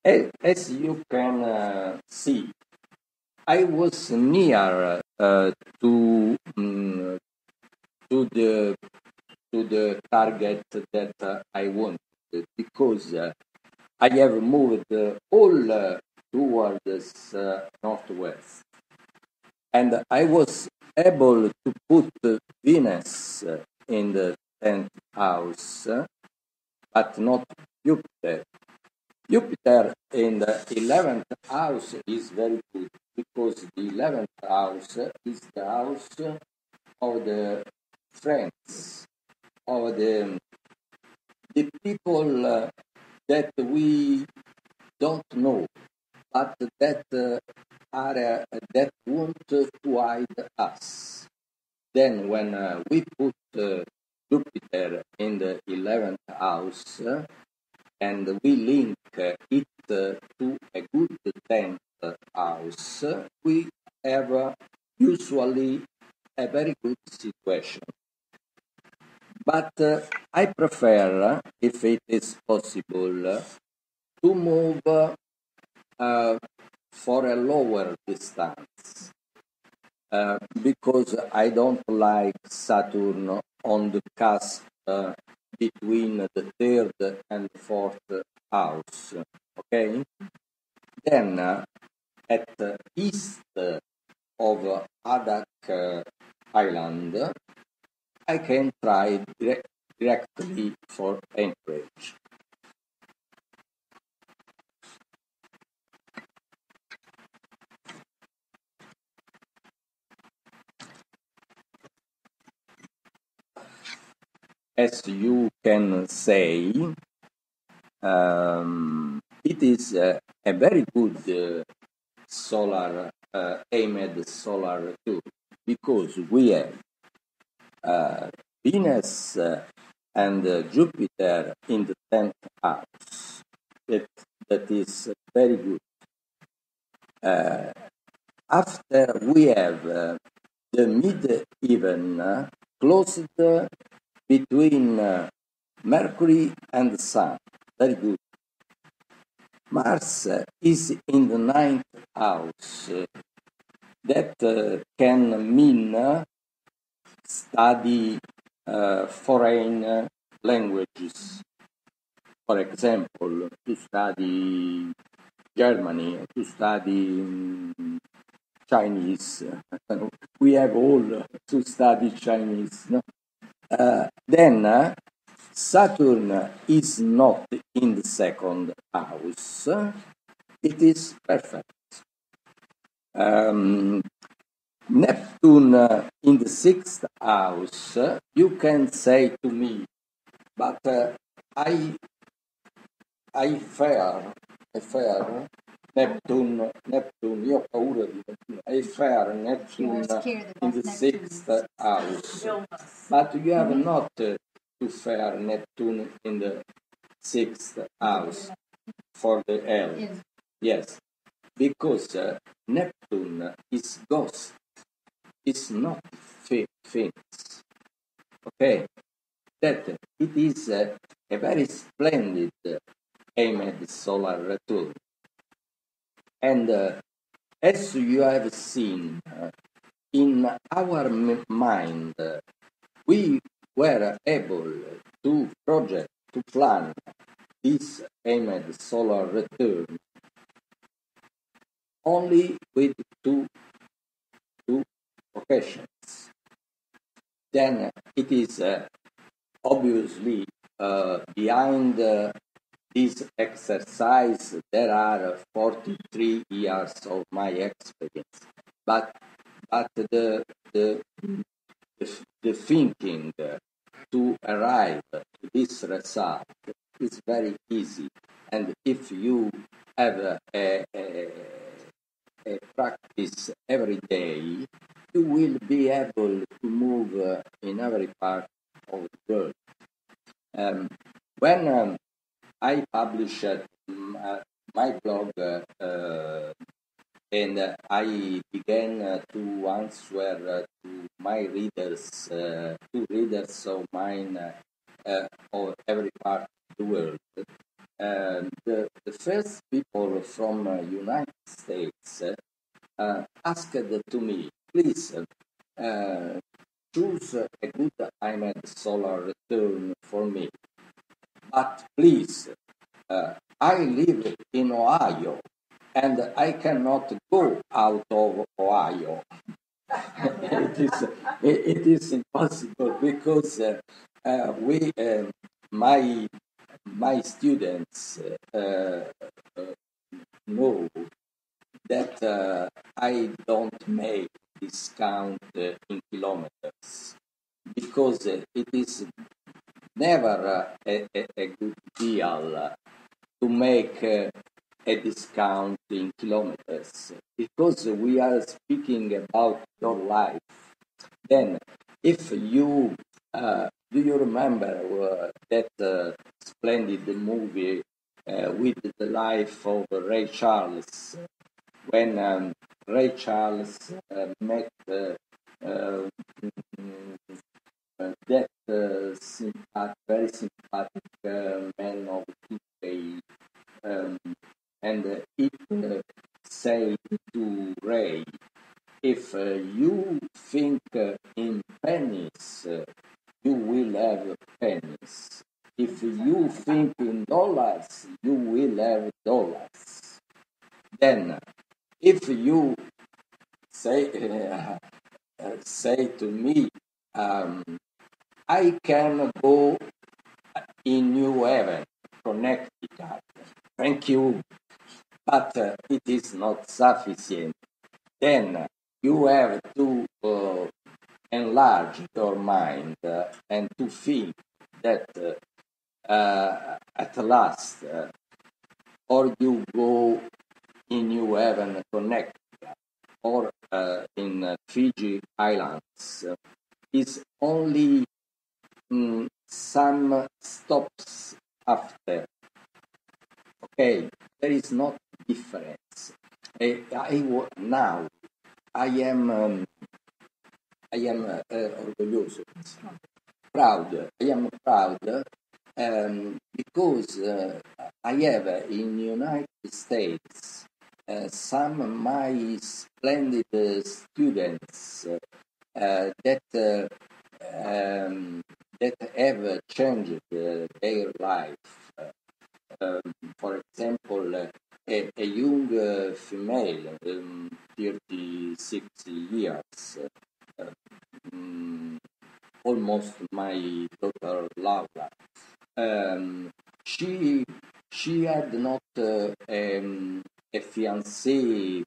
As you can see, I was near to the target that I wanted because I have moved all towards northwest, and I was able to put Venus in the 10th house, but not Jupiter. Jupiter in the 11th house is very good because the 11th house is the house of the friends, of the people that we don't know, but that are that want to hide us. Then, when we put Jupiter in the 11th house and we link it to a good 10th house, we have usually a very good situation. But I prefer, if it is possible, to move for a lower distance because I don't like Saturn on the cusp between the 3rd and 4th house. Okay? Then at the east of Adak Island, I can try directly for Anchorage. As you can say, it is a very good solar aimed solar tool because we have Venus and Jupiter in the 10th house. That is very good. After we have the mid-even closed between Mercury and the Sun. Very good. Mars is in the 9th house. That can mean study foreign languages. For example, to study Germany, to study Chinese. We have all to study Chinese. No? Then Saturn is not in the 2nd house. It is perfect. Neptune in the 6th house, you can say to me, but I fear Neptune, io ho paura di Neptune. I fear Neptune in the 6th house. But you have not to fear Neptune in the 6th house for the health. Yes, because Neptune is ghost. It's not things. Okay, that it is a very splendid aimed solar tool. And as you have seen, in our mind, we were able to project, to plan this aimed solar return only with two occasions. Then it is obviously behind this exercise there are 43 years of my experience, but the thinking to arrive to this result is very easy, and if you have a practice every day, you will be able to move in every part of the world. When I published my blog and I began to answer to my readers, to readers of mine of every part of the world, The first people from United States asked to me, please choose a good IMED solar return for me. But please, I live in Ohio and I cannot go out of Ohio. It is impossible because we my students know that I don't make discount in kilometers because it is never a good deal to make a discount in kilometers because we are speaking about your life. Then, if you do you remember that splendid movie with the life of Ray Charles when Ray Charles met uh, that very sympathetic man of UK, and it said to Ray, if you think in pennies, you will have pennies. If you think in dollars, you will have dollars. Then, if you say say to me, I can go in New Haven, Connecticut. Thank you, but it is not sufficient. Then you have to enlarge your mind and to think that at last, or you go in New Haven, Connecticut, or in Fiji Islands, is only some stops after. Okay, there is not difference. Now I am orgoglioso, proud. I am proud because I have in the United States some of my splendid students that have changed their life. For example, a young female, 36 years, almost my daughter Laura. She had not a fiancé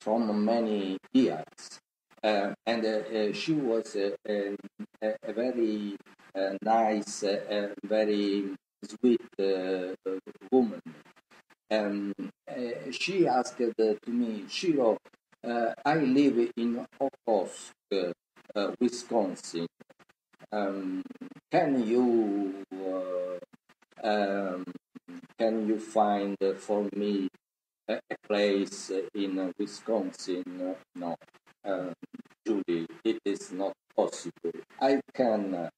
from many years, and she was a very nice, very sweet woman. She asked to me, Ciro, I live in Okosk, Wisconsin. Can you find for me a place in Wisconsin? No, Julie, it is not possible. I can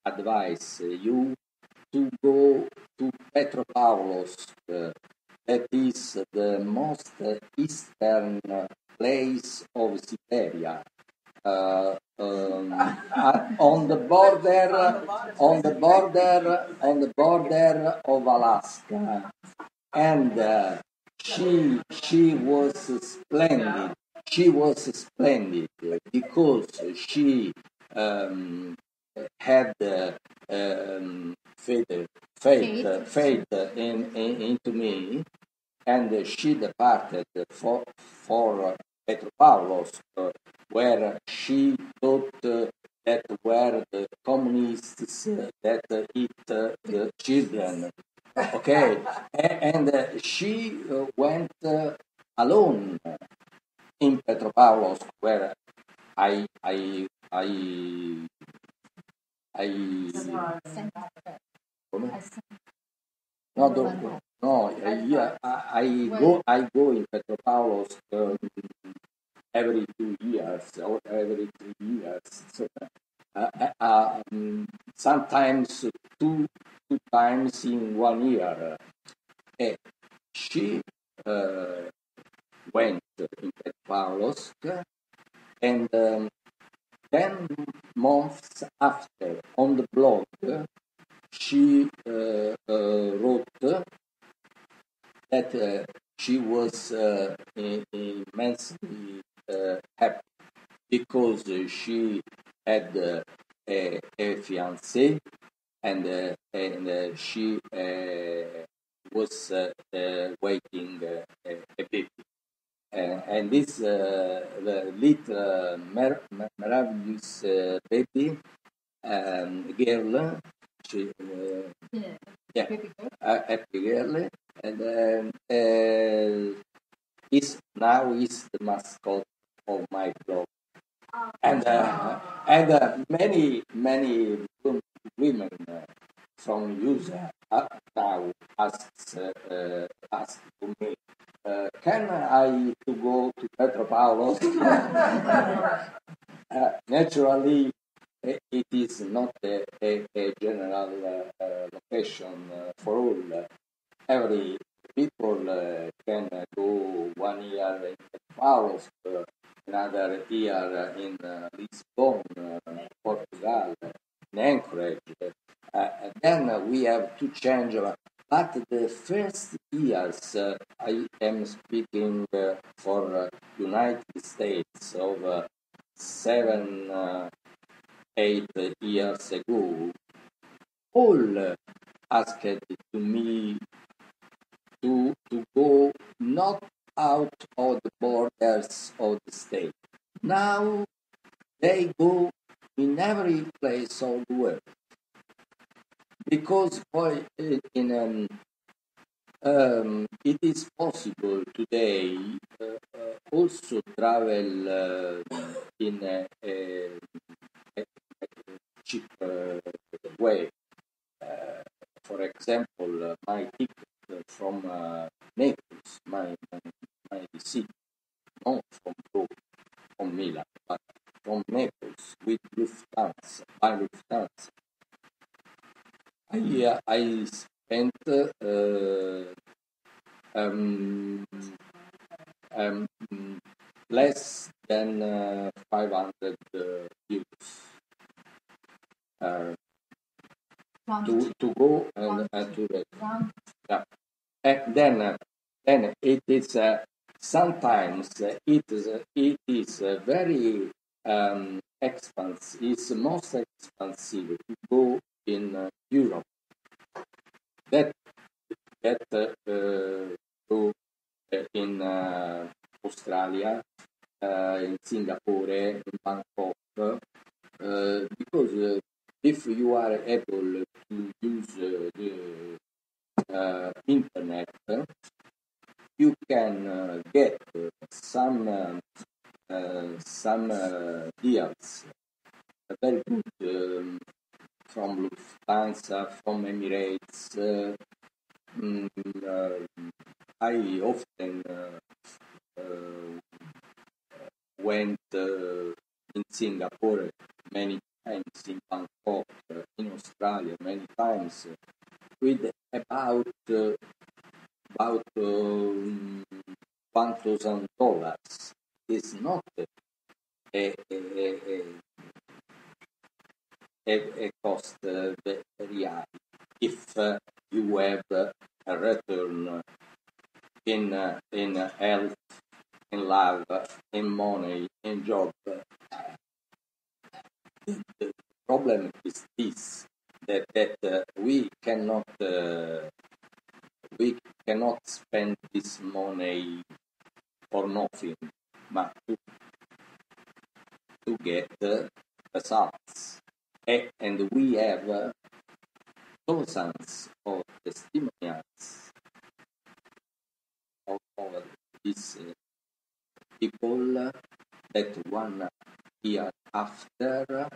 advise you to go to Petropavlovsk. That is the most eastern place of Siberia. On the border of Alaska, and she was splendid. She was splendid because she had faith into me, and she departed for Petropavlovsk, where she thought that were the communists that eat the children. Okay, and she went alone in Petropavlovsk, where I I I I yeah, I go in Petropavlovsk every 2 years or every 3 years. So, sometimes two times in 1 year. She went in Petropavlovsk, and 10 months after, on the blog, she wrote that she was immensely happy because she had a fiancé, and she was waiting a baby. And this the little marvelous baby girl, she, yeah, happy girl, and is the mascot of my blog, and many women from user now ask to me, can I to go to Petropavlos? Naturally, it is not a general location for all. Every people can go 1 year in Petropavlos, another year in Lisbon, Portugal, in Anchorage. Then we have to change. But the first years, I am speaking for United States of 7, 8 years ago, all asked to me to go not out of the borders of the state. Now they go in every place of the world, because it is possible today also travel in a cheap way. For example, my ticket from Naples, my city, not from Rome, from Milan, but from Naples with Lufthansa, by Lufthansa. I spent less than 500 euros to go and to return. Yeah. And then it is sometimes it is very expensive. It's most expensive to go in Europe. That go in Australia, in Singapore, in Bangkok, because if you are able to use the internet, you can get some deals, very good, from Lufthansa, from Emirates. I often went in Singapore many times, in Bangkok, in Australia many times, with about $1,000. It's not a cost very high if you have a return in health, in love, in money, in job. The problem is this, that we cannot spend this money for nothing, but to get results. And we have thousands of testimonials of these people that 1 year after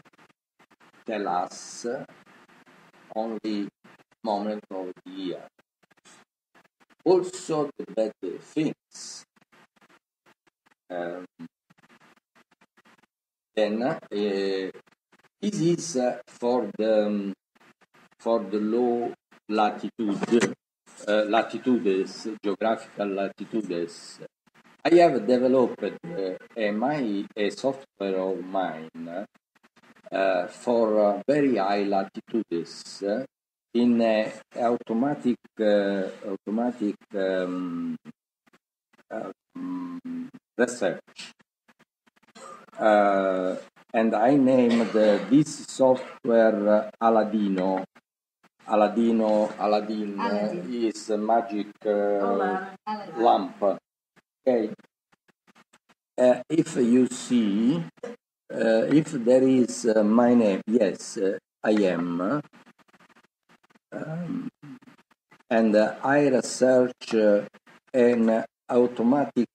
tell us only moment of the year. Also the bad things. Then This is for the low latitudes, geographical latitudes. I have developed a software of mine for very high latitudes in automatic research, and I named this software Aladino. Aladdin is a magic lamp. Okay. If you see, if there is my name, yes, I am, and I research an automatic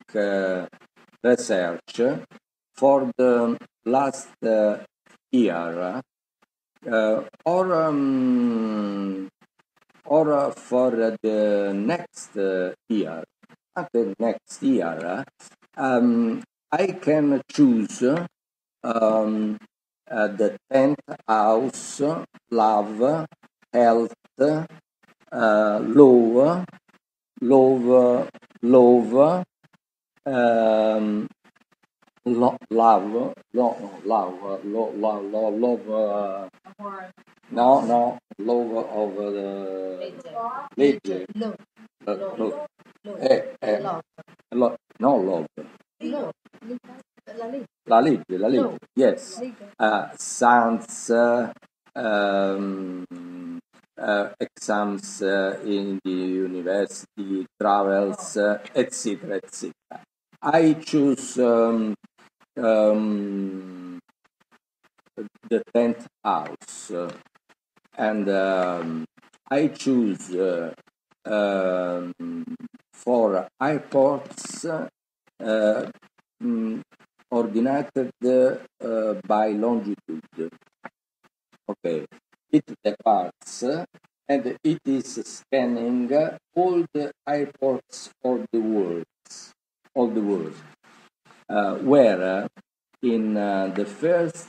research for the last year, or for the next year. After next year, I can choose the 10th house, love, health, love, love of the legge. No, love. La legge, yes. Science, exams in the university, travels, etc., etc. I choose the 10th house, and I choose for airports ordinated by longitude. Okay, it departs and it is scanning all the airports of the world, where in the first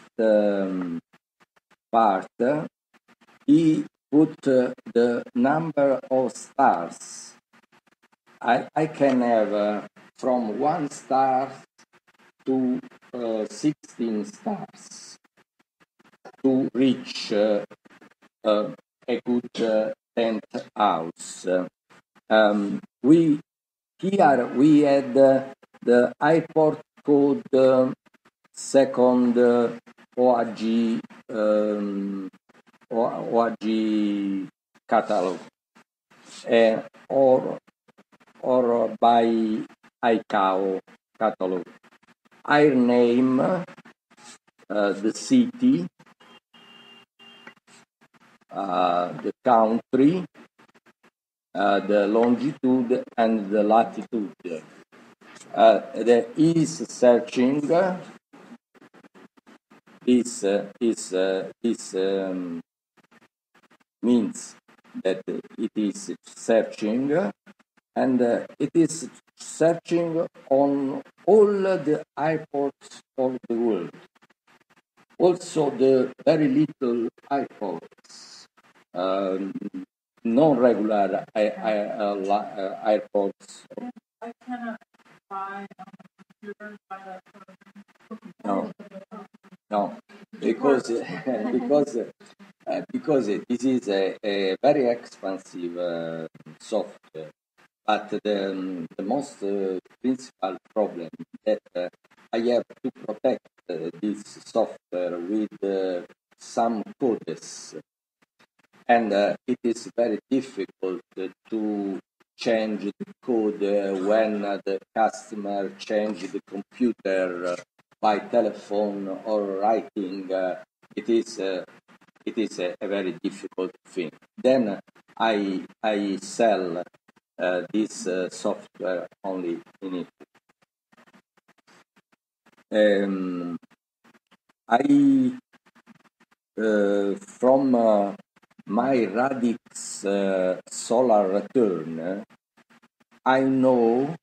part he put the number of stars. I can have from 1 star to 16 stars to reach a good 10th house. We had the airport code second OAG catalog, or by ICAO catalog. I name the city, the country, the longitude and the latitude. There is searching. This means that it is searching, and it is searching on all the airports of the world. Also, the very little airports, non-regular airports. I cannot buy a computer by that time. No, because this is a very expensive software. But the most principal problem that I have to protect this software with some codes, and it is very difficult to change the code when the customer change the computer by telephone or writing. It is a very difficult thing. Then I sell this software only in Italy. I from my Radix solar return, I know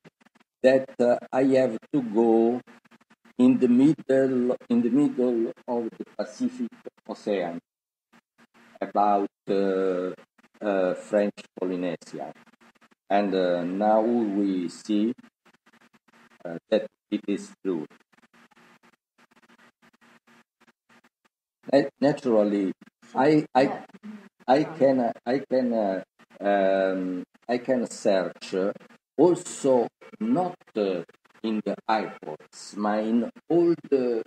that I have to go in the middle of the Pacific Ocean, about French Polynesia, and now we see that it is true. Naturally, I can I can search also not in the airports, but in all the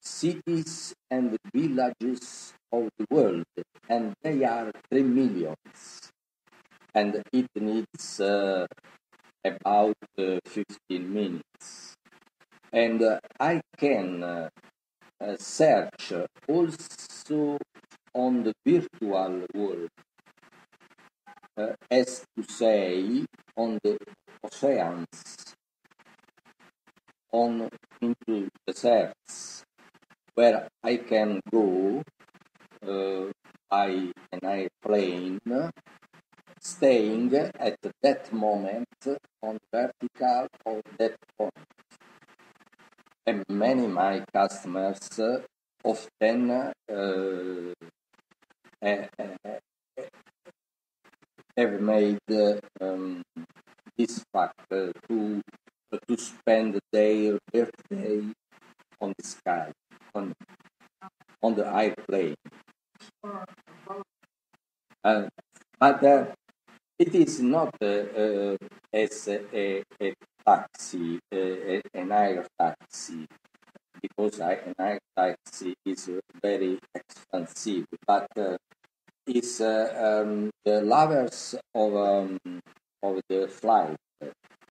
cities and villages of the world, and they are 3 millions, and it needs about 15 minutes, and I can search also on the virtual world, as to say, on the oceans, on into deserts, where I can go by an airplane, staying at that moment on vertical of that point. And many my customers often have made this fact to spend their birthday on the sky, on the airplane. But it is not as a taxi, an air taxi, because an air taxi is very expensive, but it's the lovers of the flight